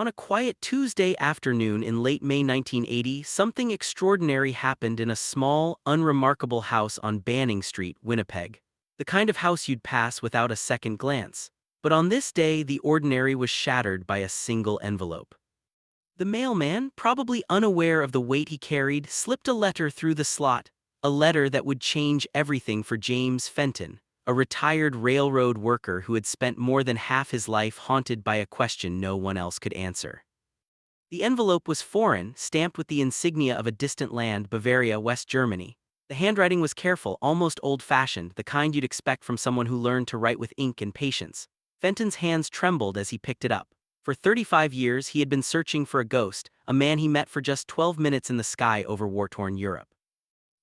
On a quiet Tuesday afternoon in late May 1980, something extraordinary happened in a small, unremarkable house on Banning Street, Winnipeg. The kind of house you'd pass without a second glance. But on this day, the ordinary was shattered by a single envelope. The mailman, probably unaware of the weight he carried, slipped a letter through the slot, a letter that would change everything for James Fenton, a retired railroad worker who had spent more than half his life haunted by a question no one else could answer. The envelope was foreign, stamped with the insignia of a distant land, Bavaria, West Germany. The handwriting was careful, almost old-fashioned, the kind you'd expect from someone who learned to write with ink and patience. Fenton's hands trembled as he picked it up. For 35 years he had been searching for a ghost, a man he met for just 12 minutes in the sky over war-torn Europe.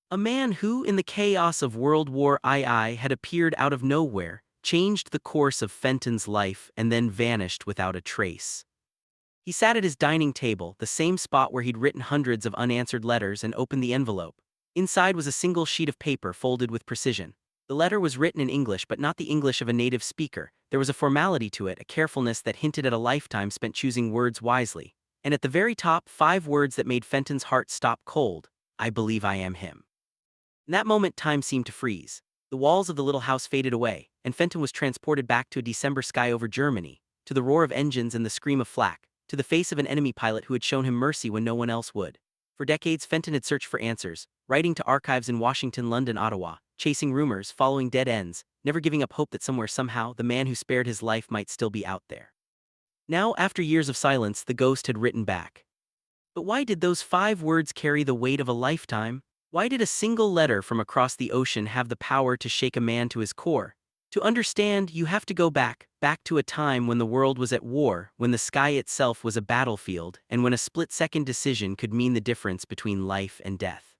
A man who, in the chaos of World War II, had appeared out of nowhere, changed the course of Fenton's life and then vanished without a trace. He sat at his dining table, the same spot where he'd written hundreds of unanswered letters, and opened the envelope. Inside was a single sheet of paper folded with precision. The letter was written in English, but not the English of a native speaker. There was a formality to it, a carefulness that hinted at a lifetime spent choosing words wisely. And at the very top, 5 words that made Fenton's heart stop cold: "I believe I am him." In that moment, time seemed to freeze. The walls of the little house faded away, and Fenton was transported back to a December sky over Germany, to the roar of engines and the scream of flak, to the face of an enemy pilot who had shown him mercy when no one else would. For decades, Fenton had searched for answers, writing to archives in Washington, London, Ottawa, chasing rumors, following dead ends, never giving up hope that somewhere, somehow, the man who spared his life might still be out there. Now, after years of silence, the ghost had written back. But why did those 5 words carry the weight of a lifetime? Why did a single letter from across the ocean have the power to shake a man to his core? To understand, you have to go back to a time when the world was at war, when the sky itself was a battlefield, and when a split-second decision could mean the difference between life and death.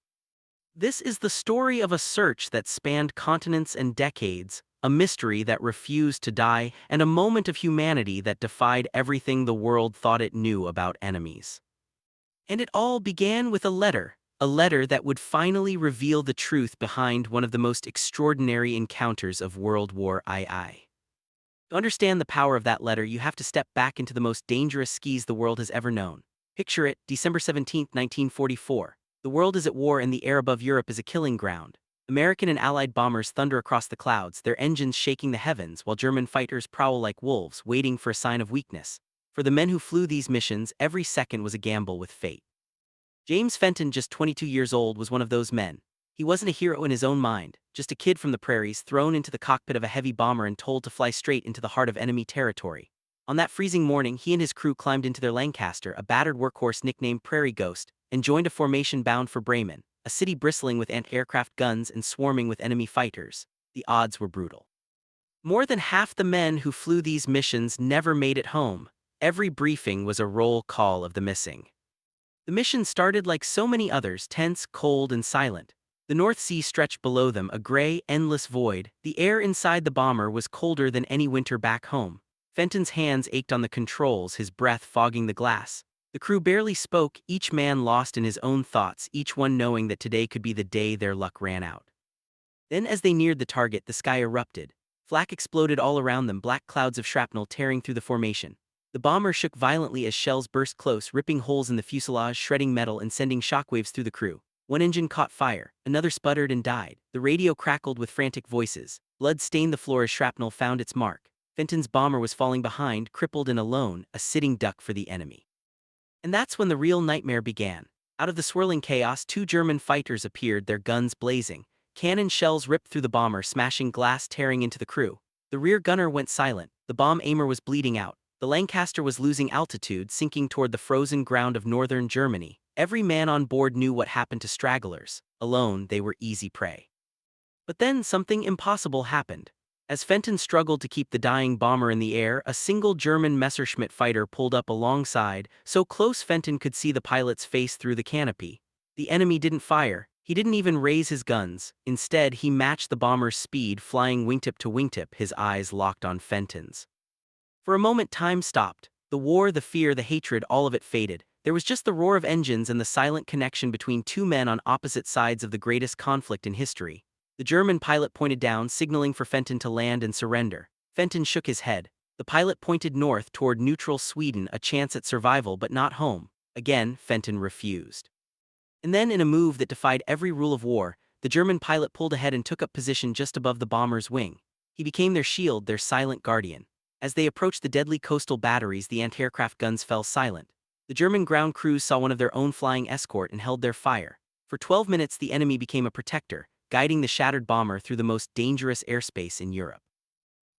This is the story of a search that spanned continents and decades, a mystery that refused to die, and a moment of humanity that defied everything the world thought it knew about enemies. And it all began with a letter that would finally reveal the truth behind one of the most extraordinary encounters of World War II. To understand the power of that letter, you have to step back into the most dangerous skies the world has ever known. Picture it, December 17, 1944. The world is at war and the air above Europe is a killing ground. American and Allied bombers thunder across the clouds, their engines shaking the heavens, while German fighters prowl like wolves, waiting for a sign of weakness. For the men who flew these missions, every second was a gamble with fate. James Fenton, just 22 years old, was one of those men. He wasn't a hero in his own mind, just a kid from the prairies thrown into the cockpit of a heavy bomber and told to fly straight into the heart of enemy territory. On that freezing morning, he and his crew climbed into their Lancaster, a battered workhorse nicknamed Prairie Ghost, and joined a formation bound for Bremen, a city bristling with anti-aircraft guns and swarming with enemy fighters. The odds were brutal. More than half the men who flew these missions never made it home. Every briefing was a roll call of the missing. The mission started like so many others, tense, cold, and silent. The North Sea stretched below them, a gray, endless void. The air inside the bomber was colder than any winter back home. Fenton's hands ached on the controls, his breath fogging the glass. The crew barely spoke, each man lost in his own thoughts, each one knowing that today could be the day their luck ran out. Then, as they neared the target, the sky erupted. Flak exploded all around them, black clouds of shrapnel tearing through the formation. The bomber shook violently as shells burst close, ripping holes in the fuselage, shredding metal, and sending shockwaves through the crew. One engine caught fire, another sputtered and died. The radio crackled with frantic voices. Blood stained the floor as shrapnel found its mark. Fenton's bomber was falling behind, crippled and alone, a sitting duck for the enemy. And that's when the real nightmare began. Out of the swirling chaos, 2 German fighters appeared, their guns blazing. Cannon shells ripped through the bomber, smashing glass, tearing into the crew. The rear gunner went silent. The bomb aimer was bleeding out. The Lancaster was losing altitude, sinking toward the frozen ground of northern Germany. Every man on board knew what happened to stragglers. Alone, they were easy prey. But then something impossible happened. As Fenton struggled to keep the dying bomber in the air, a single German Messerschmitt fighter pulled up alongside, so close Fenton could see the pilot's face through the canopy. The enemy didn't fire. He didn't even raise his guns. Instead, he matched the bomber's speed, flying wingtip to wingtip, his eyes locked on Fenton's. For a moment, time stopped. The war, the fear, the hatred, all of it faded. There was just the roar of engines and the silent connection between 2 men on opposite sides of the greatest conflict in history. The German pilot pointed down, signaling for Fenton to land and surrender. Fenton shook his head. The pilot pointed north toward neutral Sweden, a chance at survival but not home. Again, Fenton refused. And then, in a move that defied every rule of war, the German pilot pulled ahead and took up position just above the bomber's wing. He became their shield, their silent guardian. As they approached the deadly coastal batteries, the anti-aircraft guns fell silent. The German ground crews saw one of their own flying escort and held their fire. For 12 minutes the enemy became a protector, guiding the shattered bomber through the most dangerous airspace in Europe.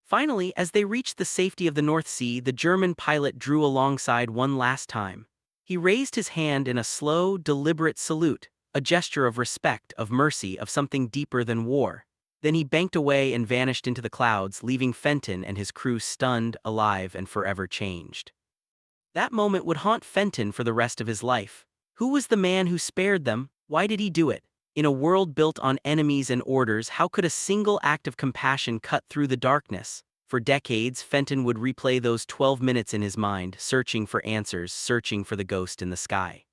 Finally, as they reached the safety of the North Sea, the German pilot drew alongside one last time. He raised his hand in a slow, deliberate salute, a gesture of respect, of mercy, of something deeper than war. Then he banked away and vanished into the clouds, leaving Fenton and his crew stunned, alive, and forever changed. That moment would haunt Fenton for the rest of his life. Who was the man who spared them? Why did he do it? In a world built on enemies and orders, how could a single act of compassion cut through the darkness? For decades, Fenton would replay those 12 minutes in his mind, searching for answers, searching for the ghost in the sky.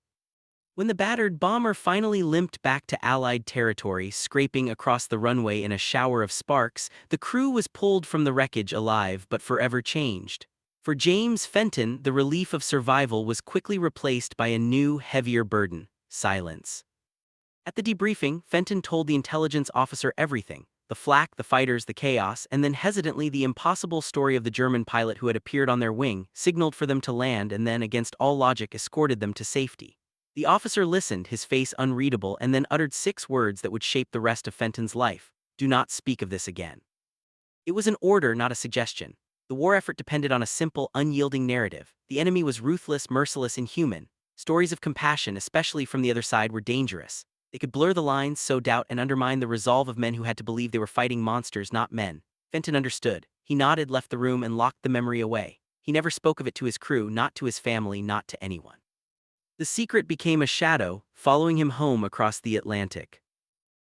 When the battered bomber finally limped back to Allied territory, scraping across the runway in a shower of sparks, the crew was pulled from the wreckage alive but forever changed. For James Fenton, the relief of survival was quickly replaced by a new, heavier burden: silence. At the debriefing, Fenton told the intelligence officer everything: the flak, the fighters, the chaos, and then hesitantly the impossible story of the German pilot who had appeared on their wing, signaled for them to land, and then, against all logic, escorted them to safety. The officer listened, his face unreadable, and then uttered 6 words that would shape the rest of Fenton's life: "Do not speak of this again." It was an order, not a suggestion. The war effort depended on a simple, unyielding narrative. The enemy was ruthless, merciless, inhuman. Stories of compassion, especially from the other side, were dangerous. They could blur the lines, sow doubt, and undermine the resolve of men who had to believe they were fighting monsters, not men. Fenton understood. He nodded, left the room, and locked the memory away. He never spoke of it to his crew, not to his family, not to anyone. The secret became a shadow, following him home across the Atlantic.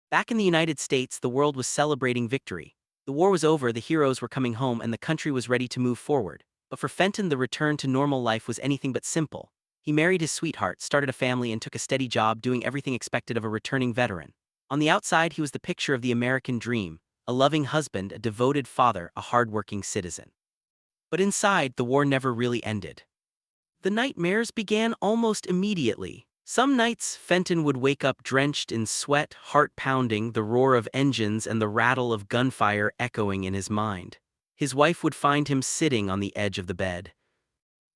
Back in the United States, the world was celebrating victory. The war was over, the heroes were coming home, and the country was ready to move forward. But for Fenton, the return to normal life was anything but simple. He married his sweetheart, started a family, and took a steady job, doing everything expected of a returning veteran. On the outside, he was the picture of the American dream: a loving husband, a devoted father, a hardworking citizen. But inside, the war never really ended. The nightmares began almost immediately. Some nights, Fenton would wake up drenched in sweat, heart pounding, the roar of engines and the rattle of gunfire echoing in his mind. His wife would find him sitting on the edge of the bed,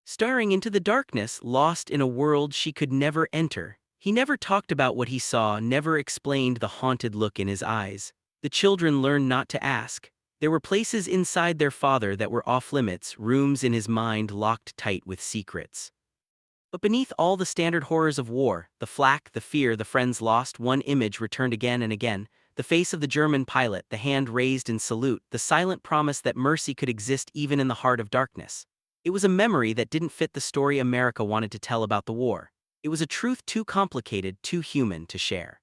staring into the darkness, lost in a world she could never enter. He never talked about what he saw, never explained the haunted look in his eyes. The children learned not to ask. There were places inside their father that were off-limits, rooms in his mind locked tight with secrets. But beneath all the standard horrors of war, the flak, the fear, the friends lost, one image returned again and again: the face of the German pilot, the hand raised in salute, the silent promise that mercy could exist even in the heart of darkness. It was a memory that didn't fit the story America wanted to tell about the war. It was a truth too complicated, too human to share.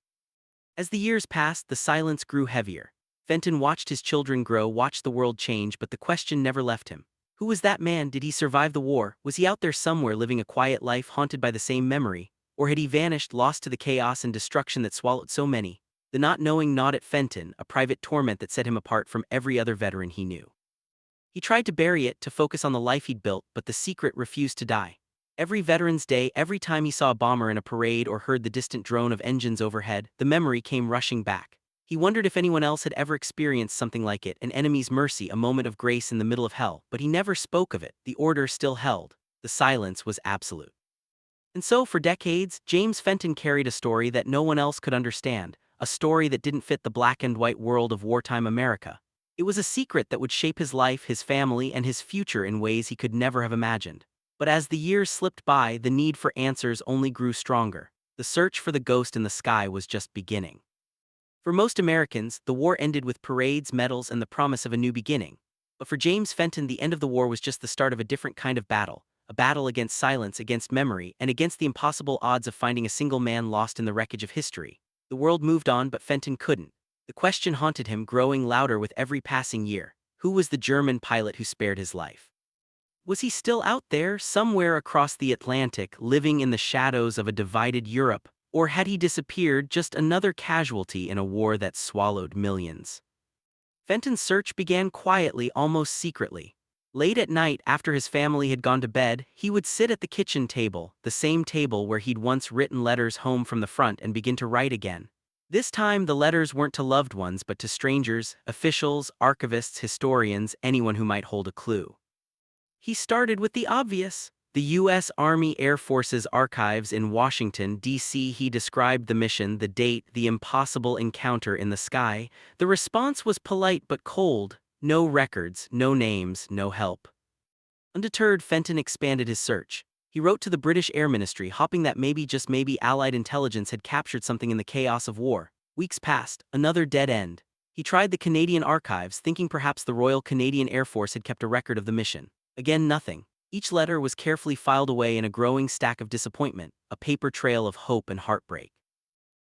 As the years passed, the silence grew heavier. Fenton watched his children grow, watched the world change, but the question never left him. Who was that man? Did he survive the war? Was he out there somewhere living a quiet life, haunted by the same memory? Or had he vanished, lost to the chaos and destruction that swallowed so many? The not knowing gnawed at Fenton, a private torment that set him apart from every other veteran he knew. He tried to bury it, to focus on the life he'd built, but the secret refused to die. Every Veterans Day, every time he saw a bomber in a parade or heard the distant drone of engines overhead, the memory came rushing back. He wondered if anyone else had ever experienced something like it: an enemy's mercy, a moment of grace in the middle of hell. But he never spoke of it. The order still held. The silence was absolute. And so, for decades, James Fenton carried a story that no one else could understand, a story that didn't fit the black and white world of wartime America. It was a secret that would shape his life, his family, and his future in ways he could never have imagined. But as the years slipped by, the need for answers only grew stronger. The search for the ghost in the sky was just beginning. For most Americans, the war ended with parades, medals, and the promise of a new beginning. But for James Fenton, the end of the war was just the start of a different kind of battle, a battle against silence, against memory, and against the impossible odds of finding a single man lost in the wreckage of history. The world moved on, but Fenton couldn't. The question haunted him, growing louder with every passing year: who was the German pilot who spared his life? Was he still out there, somewhere across the Atlantic, living in the shadows of a divided Europe? Or had he disappeared, just another casualty in a war that swallowed millions? Fenton's search began quietly, almost secretly. Late at night, after his family had gone to bed, he would sit at the kitchen table, the same table where he'd once written letters home from the front, and begin to write again. This time, the letters weren't to loved ones but to strangers, officials, archivists, historians, anyone who might hold a clue. He started with the obvious. The U.S. Army Air Force's archives in Washington, D.C. He described the mission, the date, the impossible encounter in the sky. The response was polite but cold. No records, no names, no help. Undeterred, Fenton expanded his search. He wrote to the British Air Ministry, hoping that maybe, just maybe, Allied intelligence had captured something in the chaos of war. Weeks passed, another dead end. He tried the Canadian archives, thinking perhaps the Royal Canadian Air Force had kept a record of the mission. Again, nothing. Each letter was carefully filed away in a growing stack of disappointment, a paper trail of hope and heartbreak.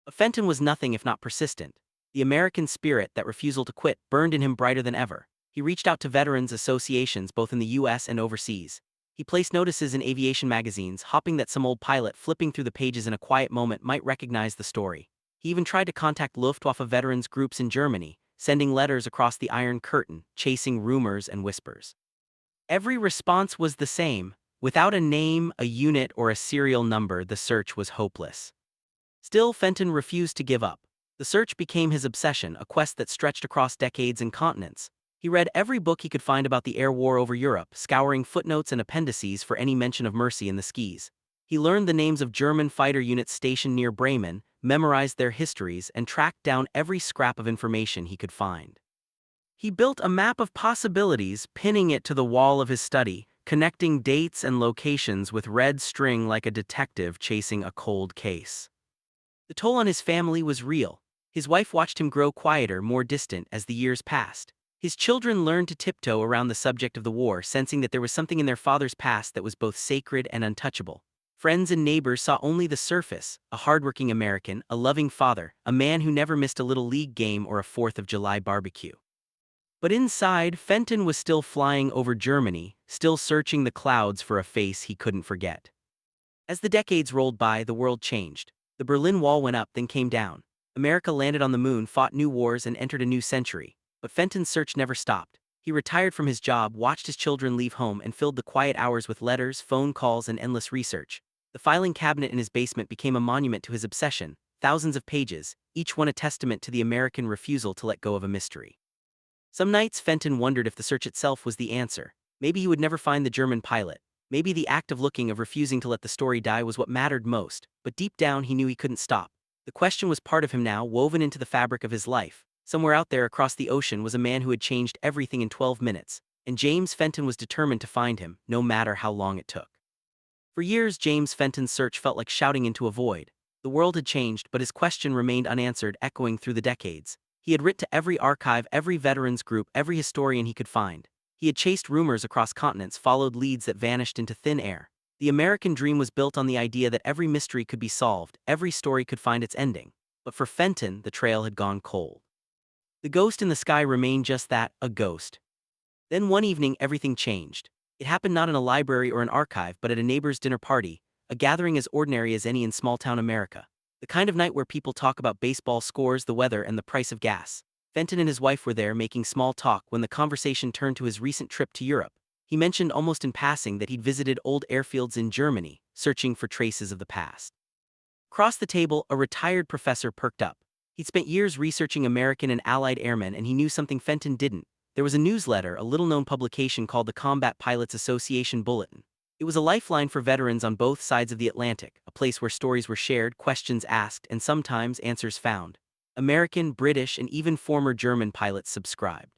But Fenton was nothing if not persistent. The American spirit, that refusal to quit, burned in him brighter than ever. He reached out to veterans associations both in the U.S. and overseas. He placed notices in aviation magazines, hoping that some old pilot flipping through the pages in a quiet moment might recognize the story. He even tried to contact Luftwaffe veterans groups in Germany, sending letters across the Iron Curtain, chasing rumors and whispers. Every response was the same. Without a name, a unit, or a serial number, the search was hopeless. Still, Fenton refused to give up. The search became his obsession, a quest that stretched across decades and continents. He read every book he could find about the air war over Europe, scouring footnotes and appendices for any mention of mercy in the skies. He learned the names of German fighter units stationed near Bremen, memorized their histories, and tracked down every scrap of information he could find. He built a map of possibilities, pinning it to the wall of his study, connecting dates and locations with red string like a detective chasing a cold case. The toll on his family was real. His wife watched him grow quieter, more distant, as the years passed. His children learned to tiptoe around the subject of the war, sensing that there was something in their father's past that was both sacred and untouchable. Friends and neighbors saw only the surface: a hardworking American, a loving father, a man who never missed a Little League game or a 4th of July barbecue. But inside, Fenton was still flying over Germany, still searching the clouds for a face he couldn't forget. As the decades rolled by, the world changed. The Berlin Wall went up, then came down. America landed on the moon, fought new wars, and entered a new century. But Fenton's search never stopped. He retired from his job, watched his children leave home, and filled the quiet hours with letters, phone calls, and endless research. The filing cabinet in his basement became a monument to his obsession, thousands of pages, each one a testament to the American refusal to let go of a mystery. Some nights, Fenton wondered if the search itself was the answer. Maybe he would never find the German pilot. Maybe the act of looking, of refusing to let the story die, was what mattered most. But deep down, he knew he couldn't stop. The question was part of him now, woven into the fabric of his life. Somewhere out there across the ocean was a man who had changed everything in 12 minutes. And James Fenton was determined to find him, no matter how long it took. For years, James Fenton's search felt like shouting into a void. The world had changed, but his question remained unanswered, echoing through the decades. He had written to every archive, every veterans group, every historian he could find. He had chased rumors across continents, followed leads that vanished into thin air. The American dream was built on the idea that every mystery could be solved, every story could find its ending. But for Fenton, the trail had gone cold. The ghost in the sky remained just that, a ghost. Then one evening, everything changed. It happened not in a library or an archive, but at a neighbor's dinner party, a gathering as ordinary as any in small-town America. The kind of night where people talk about baseball scores, the weather, and the price of gas. Fenton and his wife were there making small talk when the conversation turned to his recent trip to Europe. He mentioned almost in passing that he'd visited old airfields in Germany, searching for traces of the past. Across the table, a retired professor perked up. He'd spent years researching American and Allied airmen, and he knew something Fenton didn't. There was a newsletter, a little-known publication called the Combat Pilots Association Bulletin. It was a lifeline for veterans on both sides of the Atlantic, a place where stories were shared, questions asked, and sometimes answers found. American, British, and even former German pilots subscribed.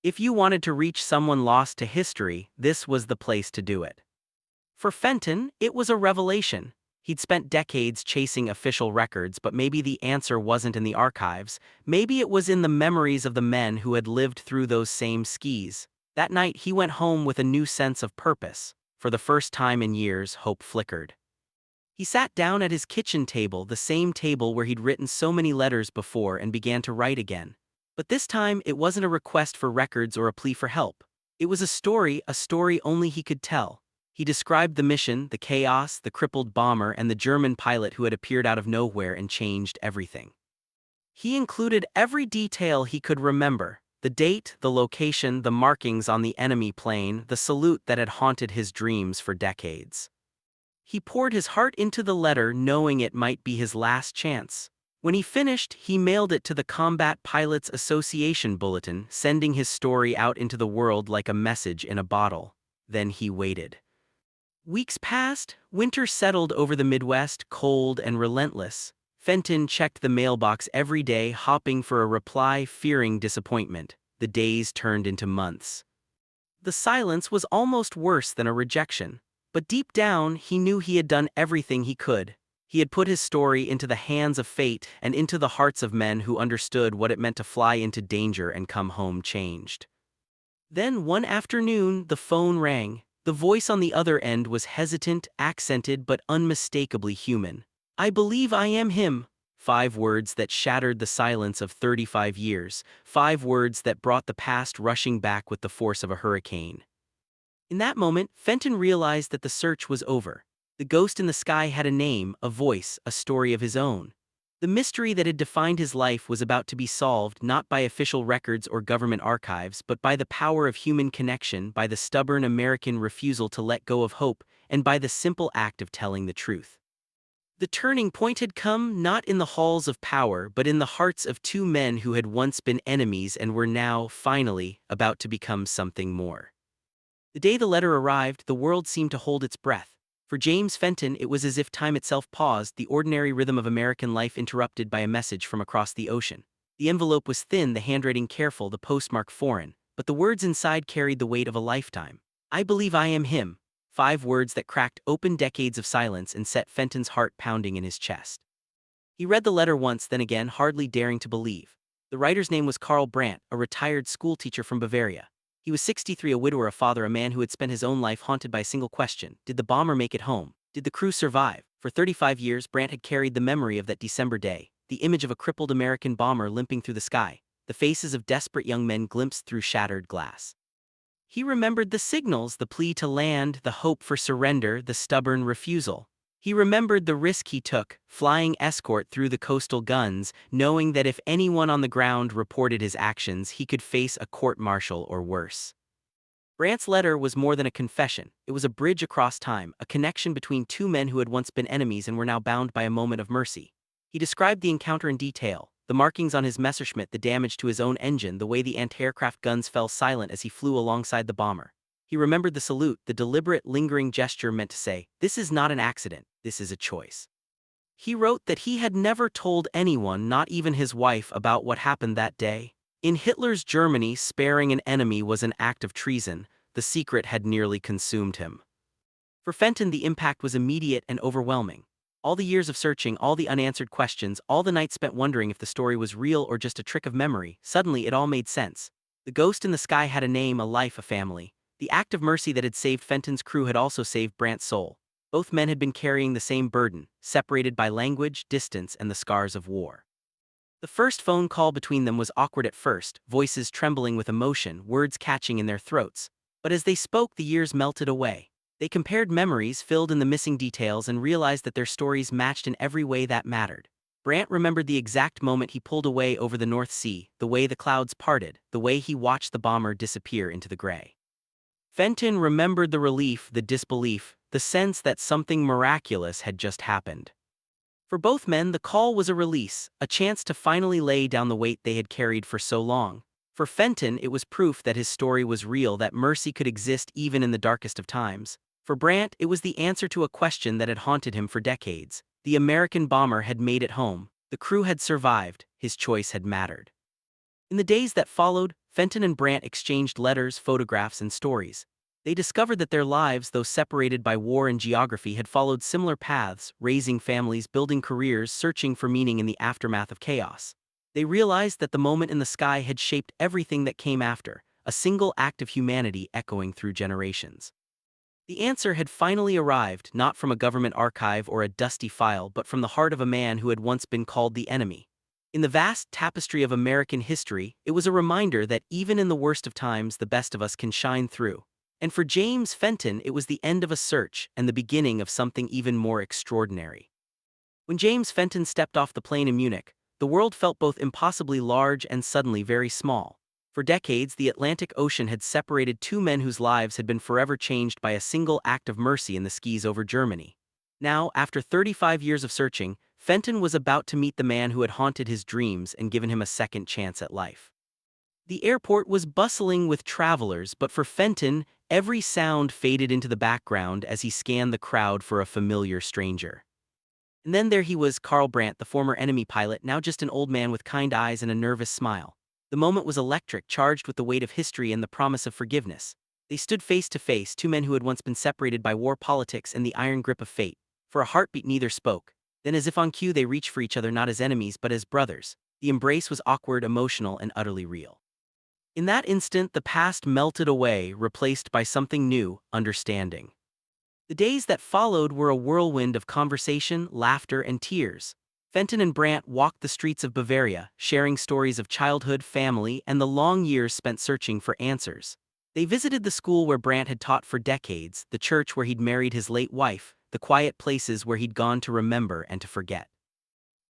If you wanted to reach someone lost to history, this was the place to do it. For Fenton, it was a revelation. He'd spent decades chasing official records, but maybe the answer wasn't in the archives. Maybe it was in the memories of the men who had lived through those same skis. That night, he went home with a new sense of purpose. For the first time in years, hope flickered. He sat down at his kitchen table, the same table where he'd written so many letters before, and began to write again. But this time, it wasn't a request for records or a plea for help. It was a story only he could tell. He described the mission, the chaos, the crippled bomber, and the German pilot who had appeared out of nowhere and changed everything. He included every detail he could remember: the The date, the location, the markings on the enemy plane, the salute that had haunted his dreams for decades. He poured his heart into the letter knowing it might be his last chance. When he finished, he mailed it to the Combat Pilots Association Bulletin, sending his story out into the world like a message in a bottle. Then he waited. Weeks passed, winter settled over the Midwest, cold and relentless. Fenton checked the mailbox every day, hoping for a reply, fearing disappointment. The days turned into months. The silence was almost worse than a rejection. But deep down, he knew he had done everything he could. He had put his story into the hands of fate and into the hearts of men who understood what it meant to fly into danger and come home changed. Then one afternoon, the phone rang. The voice on the other end was hesitant, accented, but unmistakably human. "I believe I am him." 5 words that shattered the silence of 35 years, 5 words that brought the past rushing back with the force of a hurricane. In that moment, Fenton realized that the search was over. The ghost in the sky had a name, a voice, a story of his own. The mystery that had defined his life was about to be solved not by official records or government archives, but by the power of human connection, by the stubborn American refusal to let go of hope, and by the simple act of telling the truth. The turning point had come not in the halls of power, but in the hearts of 2 men who had once been enemies and were now, finally, about to become something more. The day the letter arrived, the world seemed to hold its breath. For James Fenton, it was as if time itself paused, the ordinary rhythm of American life interrupted by a message from across the ocean. The envelope was thin, the handwriting careful, the postmark foreign, but the words inside carried the weight of a lifetime. "I believe I am him." 5 words that cracked open decades of silence and set Fenton's heart pounding in his chest. He read the letter once, then again, hardly daring to believe. The writer's name was Karl Brandt, a retired schoolteacher from Bavaria. He was 63, a widower, a father, a man who had spent his own life haunted by a single question: did the bomber make it home? Did the crew survive? For 35 years, Brandt had carried the memory of that December day, the image of a crippled American bomber limping through the sky, the faces of desperate young men glimpsed through shattered glass. He remembered the signals, the plea to land, the hope for surrender, the stubborn refusal. He remembered the risk he took, flying escort through the coastal guns, knowing that if anyone on the ground reported his actions, he could face a court-martial or worse. Brandt's letter was more than a confession. It was a bridge across time, a connection between 2 men who had once been enemies and were now bound by a moment of mercy. He described the encounter in detail: the markings on his Messerschmitt, the damage to his own engine, the way the anti-aircraft guns fell silent as he flew alongside the bomber. He remembered the salute, the deliberate, lingering gesture meant to say, "This is not an accident, this is a choice." He wrote that he had never told anyone, not even his wife, about what happened that day. In Hitler's Germany, sparing an enemy was an act of treason. The secret had nearly consumed him. For Fenton, the impact was immediate and overwhelming. All the years of searching, all the unanswered questions, all the nights spent wondering if the story was real or just a trick of memory, suddenly it all made sense. The ghost in the sky had a name, a life, a family. The act of mercy that had saved Fenton's crew had also saved Brandt's soul. Both men had been carrying the same burden, separated by language, distance, and the scars of war. The first phone call between them was awkward at first, voices trembling with emotion, words catching in their throats. But as they spoke, the years melted away. They compared memories, filled in the missing details, and realized that their stories matched in every way that mattered. Brandt remembered the exact moment he pulled away over the North Sea, the way the clouds parted, the way he watched the bomber disappear into the gray. Fenton remembered the relief, the disbelief, the sense that something miraculous had just happened. For both men, the call was a release, a chance to finally lay down the weight they had carried for so long. For Fenton, it was proof that his story was real, that mercy could exist even in the darkest of times. For Brandt, it was the answer to a question that had haunted him for decades. The American bomber had made it home. The crew had survived. His choice had mattered. In the days that followed, Fenton and Brandt exchanged letters, photographs, and stories. They discovered that their lives, though separated by war and geography, had followed similar paths, raising families, building careers, searching for meaning in the aftermath of chaos. They realized that the moment in the sky had shaped everything that came after, a single act of humanity echoing through generations. The answer had finally arrived, not from a government archive or a dusty file, but from the heart of a man who had once been called the enemy. In the vast tapestry of American history, it was a reminder that even in the worst of times, the best of us can shine through. And for James Fenton, it was the end of a search and the beginning of something even more extraordinary. When James Fenton stepped off the plane in Munich, the world felt both impossibly large and suddenly very small. For decades, the Atlantic Ocean had separated two men whose lives had been forever changed by a single act of mercy in the skis over Germany. Now, after 35 years of searching, Fenton was about to meet the man who had haunted his dreams and given him a second chance at life. The airport was bustling with travelers, but for Fenton, every sound faded into the background as he scanned the crowd for a familiar stranger. And then there he was, Carl Brandt, the former enemy pilot, now just an old man with kind eyes and a nervous smile. The moment was electric, charged with the weight of history and the promise of forgiveness. They stood face to face, two men who had once been separated by war politics and the iron grip of fate. For a heartbeat, neither spoke. Then, as if on cue, they reached for each other not as enemies but as brothers. The embrace was awkward, emotional, and utterly real. In that instant, the past melted away, replaced by something new: understanding. The days that followed were a whirlwind of conversation, laughter, and tears. Fenton and Brandt walked the streets of Bavaria, sharing stories of childhood, family, and the long years spent searching for answers. They visited the school where Brandt had taught for decades, the church where he'd married his late wife, the quiet places where he'd gone to remember and to forget.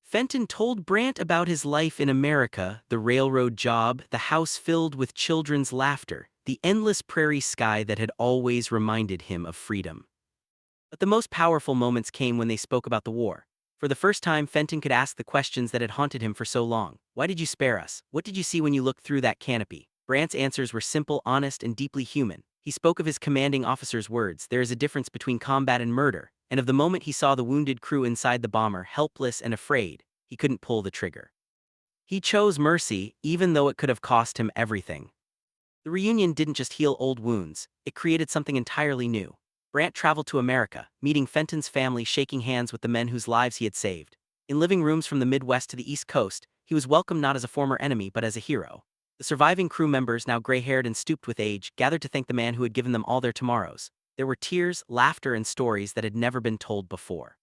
Fenton told Brandt about his life in America, the railroad job, the house filled with children's laughter, the endless prairie sky that had always reminded him of freedom. But the most powerful moments came when they spoke about the war. For the first time, Fenton could ask the questions that had haunted him for so long. Why did you spare us? What did you see when you looked through that canopy? Brandt's answers were simple, honest, and deeply human. He spoke of his commanding officer's words: "There is a difference between combat and murder," and of the moment he saw the wounded crew inside the bomber, helpless and afraid. He couldn't pull the trigger. He chose mercy, even though it could have cost him everything. The reunion didn't just heal old wounds, it created something entirely new. Brandt traveled to America, meeting Fenton's family, shaking hands with the men whose lives he had saved. In living rooms from the Midwest to the East Coast, he was welcomed not as a former enemy but as a hero. The surviving crew members, now gray-haired and stooped with age, gathered to thank the man who had given them all their tomorrows. There were tears, laughter, and stories that had never been told before.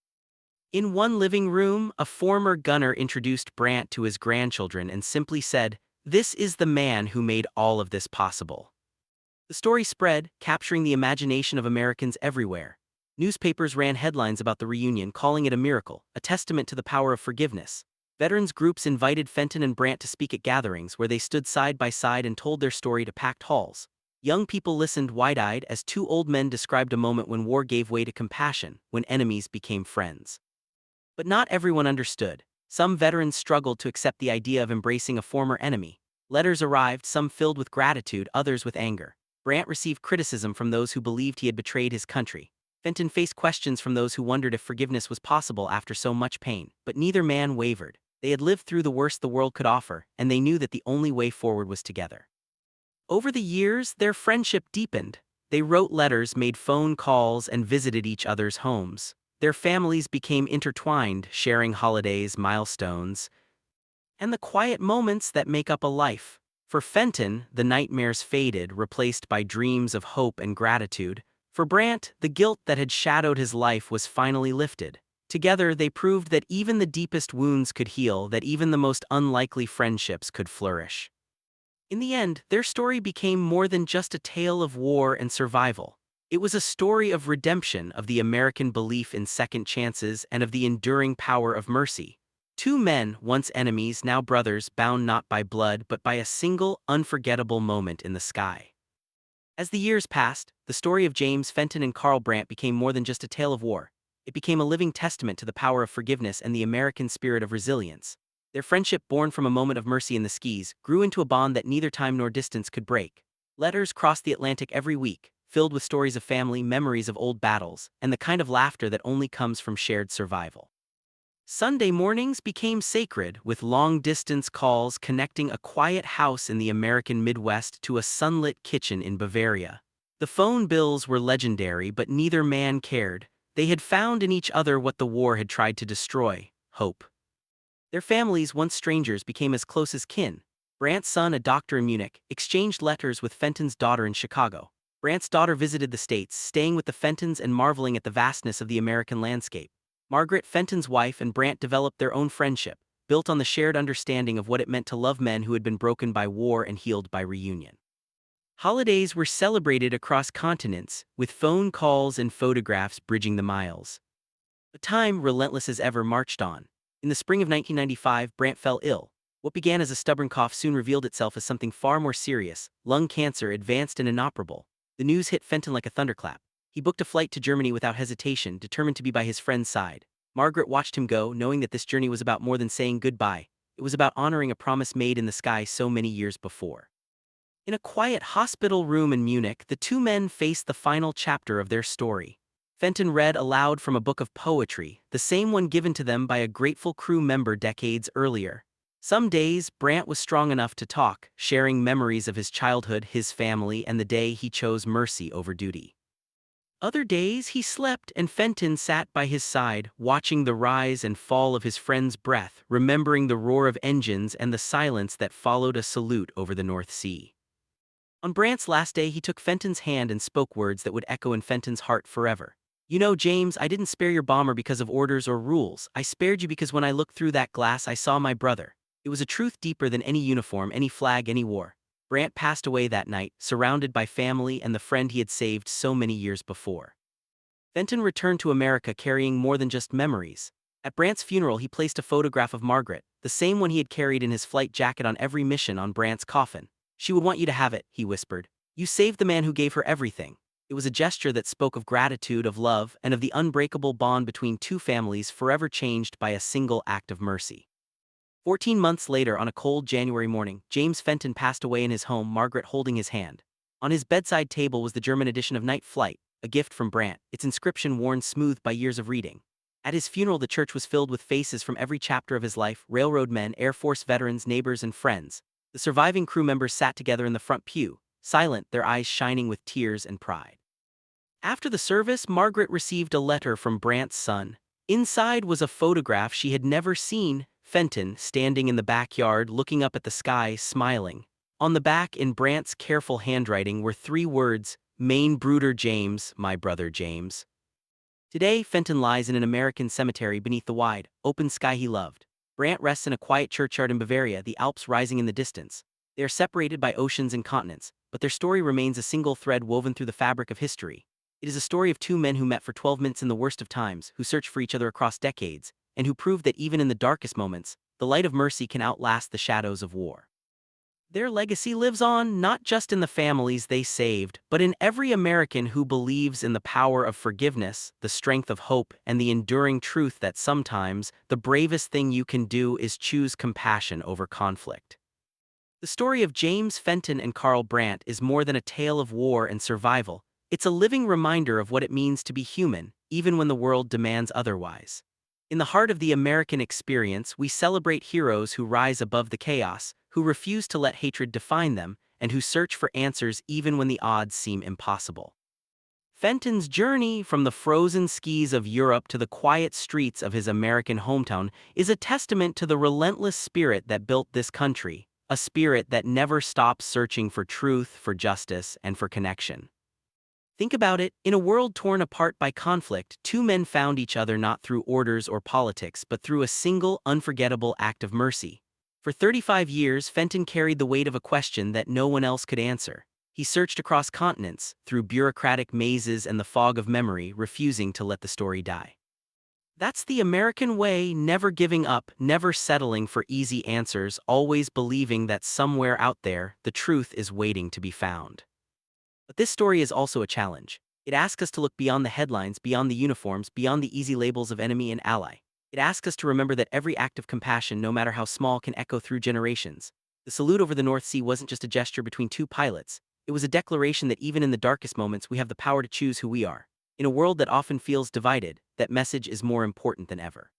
In one living room, a former gunner introduced Brandt to his grandchildren and simply said, "This is the man who made all of this possible." The story spread, capturing the imagination of Americans everywhere. Newspapers ran headlines about the reunion, calling it a miracle, a testament to the power of forgiveness. Veterans groups invited Fenton and Brandt to speak at gatherings where they stood side by side and told their story to packed halls. Young people listened wide-eyed as two old men described a moment when war gave way to compassion, when enemies became friends. But not everyone understood. Some veterans struggled to accept the idea of embracing a former enemy. Letters arrived, some filled with gratitude, others with anger. Brandt received criticism from those who believed he had betrayed his country. Fenton faced questions from those who wondered if forgiveness was possible after so much pain. But neither man wavered. They had lived through the worst the world could offer, and they knew that the only way forward was together. Over the years, their friendship deepened. They wrote letters, made phone calls, and visited each other's homes. Their families became intertwined, sharing holidays, milestones, and the quiet moments that make up a life. For Fenton, the nightmares faded, replaced by dreams of hope and gratitude. For Brandt, the guilt that had shadowed his life was finally lifted. Together, they proved that even the deepest wounds could heal, that even the most unlikely friendships could flourish. In the end, their story became more than just a tale of war and survival. It was a story of redemption, of the American belief in second chances, and of the enduring power of mercy. Two men, once enemies, now brothers, bound not by blood but by a single, unforgettable moment in the sky. As the years passed, the story of James Fenton and Carl Brandt became more than just a tale of war. It became a living testament to the power of forgiveness and the American spirit of resilience. Their friendship, born from a moment of mercy in the skis, grew into a bond that neither time nor distance could break. Letters crossed the Atlantic every week, filled with stories of family, memories of old battles, and the kind of laughter that only comes from shared survival. Sunday mornings became sacred, with long-distance calls connecting a quiet house in the American Midwest to a sunlit kitchen in Bavaria. The phone bills were legendary, but neither man cared. They had found in each other what the war had tried to destroy: hope. Their families, once strangers, became as close as kin. Brandt's son, a doctor in Munich, exchanged letters with Fenton's daughter in Chicago. Brandt's daughter visited the States, staying with the Fentons and marveling at the vastness of the American landscape. Margaret, Fenton's wife, and Brandt developed their own friendship, built on the shared understanding of what it meant to love men who had been broken by war and healed by reunion. Holidays were celebrated across continents, with phone calls and photographs bridging the miles. But time, relentless as ever, marched on. In the spring of 1995, Brandt fell ill. What began as a stubborn cough soon revealed itself as something far more serious: lung cancer, advanced and inoperable. The news hit Fenton like a thunderclap. He booked a flight to Germany without hesitation, determined to be by his friend's side. Margaret watched him go, knowing that this journey was about more than saying goodbye. It was about honoring a promise made in the sky so many years before. In a quiet hospital room in Munich, the two men faced the final chapter of their story. Fenton read aloud from a book of poetry, the same one given to them by a grateful crew member decades earlier. Some days, Brant was strong enough to talk, sharing memories of his childhood, his family, and the day he chose mercy over duty. Other days, he slept, and Fenton sat by his side, watching the rise and fall of his friend's breath, remembering the roar of engines and the silence that followed a salute over the North Sea. On Brant's last day, he took Fenton's hand and spoke words that would echo in Fenton's heart forever. "You know, James, I didn't spare your bomber because of orders or rules. I spared you because when I looked through that glass, I saw my brother." It was a truth deeper than any uniform, any flag, any war. Brant passed away that night, surrounded by family and the friend he had saved so many years before. Fenton returned to America carrying more than just memories. At Brant's funeral, he placed a photograph of Margaret, the same one he had carried in his flight jacket on every mission, on Brant's coffin. "She would want you to have it," he whispered. "You saved the man who gave her everything." It was a gesture that spoke of gratitude, of love, and of the unbreakable bond between two families forever changed by a single act of mercy. 14 months later, on a cold January morning, James Fenton passed away in his home, Margaret holding his hand. On his bedside table was the German edition of Night Flight, a gift from Brant, its inscription worn smooth by years of reading. At his funeral, the church was filled with faces from every chapter of his life: railroad men, Air Force veterans, neighbors, and friends. The surviving crew members sat together in the front pew, silent, their eyes shining with tears and pride. After the service, Margaret received a letter from Brant's son. Inside was a photograph she had never seen: Fenton standing in the backyard, looking up at the sky, smiling. On the back, in Brant's careful handwriting, were 3 words: "Mein Bruder James, my brother James." Today, Fenton lies in an American cemetery beneath the wide, open sky he loved. Brant rests in a quiet churchyard in Bavaria, the Alps rising in the distance. They are separated by oceans and continents, but their story remains a single thread woven through the fabric of history. It is a story of 2 men who met for 12 minutes in the worst of times, who searched for each other across decades, and who proved that even in the darkest moments, the light of mercy can outlast the shadows of war. Their legacy lives on, not just in the families they saved, but in every American who believes in the power of forgiveness, the strength of hope, and the enduring truth that sometimes the bravest thing you can do is choose compassion over conflict. The story of James Fenton and Carl Brandt is more than a tale of war and survival. It's a living reminder of what it means to be human, even when the world demands otherwise. In the heart of the American experience, we celebrate heroes who rise above the chaos, who refuse to let hatred define them, and who search for answers even when the odds seem impossible. Fenton's journey from the frozen skis of Europe to the quiet streets of his American hometown is a testament to the relentless spirit that built this country, a spirit that never stops searching for truth, for justice, and for connection. Think about it: in a world torn apart by conflict, 2 men found each other not through orders or politics, but through a single, unforgettable act of mercy. For 35 years, Fenton carried the weight of a question that no one else could answer. He searched across continents, through bureaucratic mazes and the fog of memory, refusing to let the story die. That's the American way: never giving up, never settling for easy answers, always believing that somewhere out there, the truth is waiting to be found. But this story is also a challenge. It asks us to look beyond the headlines, beyond the uniforms, beyond the easy labels of enemy and ally. It asks us to remember that every act of compassion, no matter how small, can echo through generations. The salute over the North Sea wasn't just a gesture between 2 pilots. It was a declaration that even in the darkest moments, we have the power to choose who we are. In a world that often feels divided, that message is more important than ever.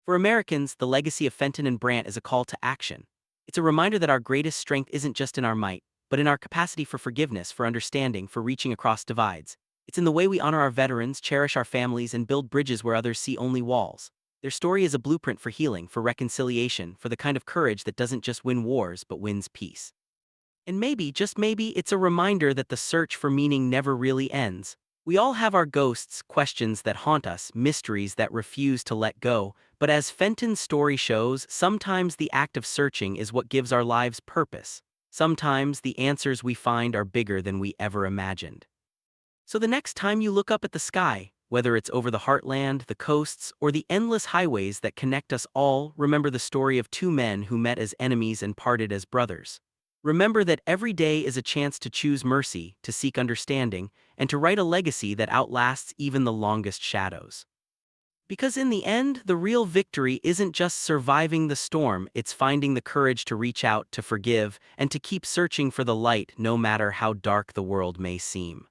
For Americans, the legacy of Fenton and Brandt is a call to action. It's a reminder that our greatest strength isn't just in our might, but in our capacity for forgiveness, for understanding, for reaching across divides. It's in the way we honor our veterans, cherish our families, and build bridges where others see only walls. Their story is a blueprint for healing, for reconciliation, for the kind of courage that doesn't just win wars but wins peace. And maybe, just maybe, it's a reminder that the search for meaning never really ends. We all have our ghosts, questions that haunt us, mysteries that refuse to let go, but as Fenton's story shows, sometimes the act of searching is what gives our lives purpose. Sometimes the answers we find are bigger than we ever imagined. So the next time you look up at the sky, Whether it's over the heartland, the coasts, or the endless highways that connect us all, remember the story of two men who met as enemies and parted as brothers. Remember that every day is a chance to choose mercy, to seek understanding, and to write a legacy that outlasts even the longest shadows. Because in the end, the real victory isn't just surviving the storm, it's finding the courage to reach out, to forgive, and to keep searching for the light no matter how dark the world may seem.